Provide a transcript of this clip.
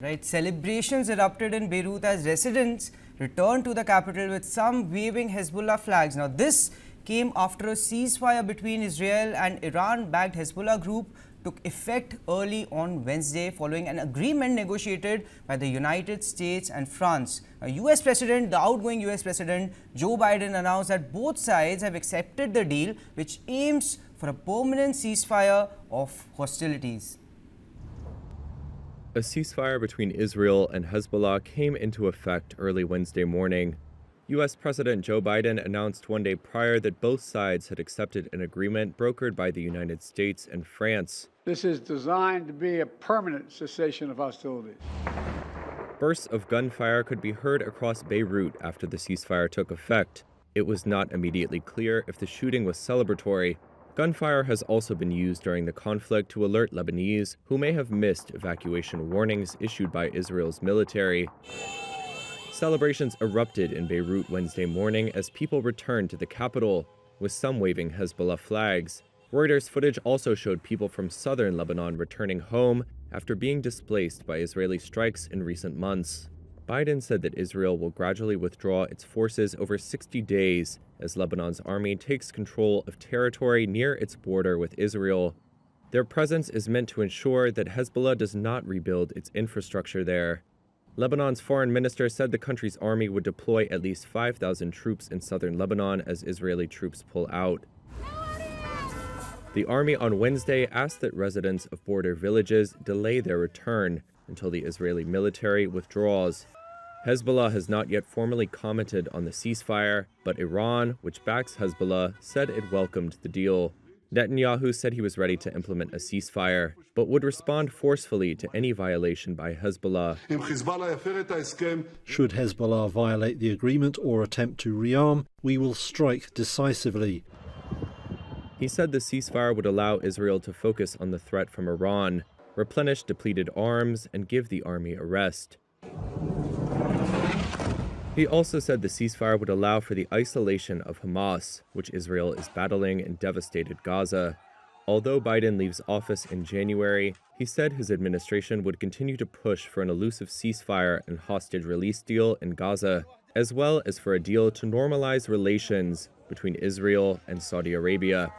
Right, celebrations erupted in Beirut as residents returned to the capital with some waving Hezbollah flags. Now, this came after a ceasefire between Israel and Iran-backed Hezbollah group took effect early on Wednesday following an agreement negotiated by the United States and France. The outgoing US President Joe Biden announced that both sides have accepted the deal, which aims for a permanent ceasefire of hostilities. A ceasefire between Israel and Hezbollah came into effect early Wednesday morning. U.S. President Joe Biden announced one day prior that both sides had accepted an agreement brokered by the United States and France. This is designed to be a permanent cessation of hostilities. Bursts of gunfire could be heard across Beirut after the ceasefire took effect. It was not immediately clear if the shooting was celebratory. Gunfire has also been used during the conflict to alert Lebanese who may have missed evacuation warnings issued by Israel's military. Celebrations erupted in Beirut Wednesday morning as people returned to the capital, with some waving Hezbollah flags. Reuters footage also showed people from southern Lebanon returning home after being displaced by Israeli strikes in recent months. Biden said that Israel will gradually withdraw its forces over 60 days as Lebanon's army takes control of territory near its border with Israel. Their presence is meant to ensure that Hezbollah does not rebuild its infrastructure there. Lebanon's foreign minister said the country's army would deploy at least 5,000 troops in southern Lebanon as Israeli troops pull out. The army on Wednesday asked that residents of border villages delay their return until the Israeli military withdraws. Hezbollah has not yet formally commented on the ceasefire, but Iran, which backs Hezbollah, said it welcomed the deal. Netanyahu said he was ready to implement a ceasefire, but would respond forcefully to any violation by Hezbollah. Should Hezbollah violate the agreement or attempt to rearm, we will strike decisively. He said the ceasefire would allow Israel to focus on the threat from Iran, replenish depleted arms, and give the army a rest. He also said the ceasefire would allow for the isolation of Hamas, which Israel is battling in devastated Gaza. Although Biden leaves office in January, he said his administration would continue to push for an elusive ceasefire and hostage release deal in Gaza, as well as for a deal to normalize relations between Israel and Saudi Arabia.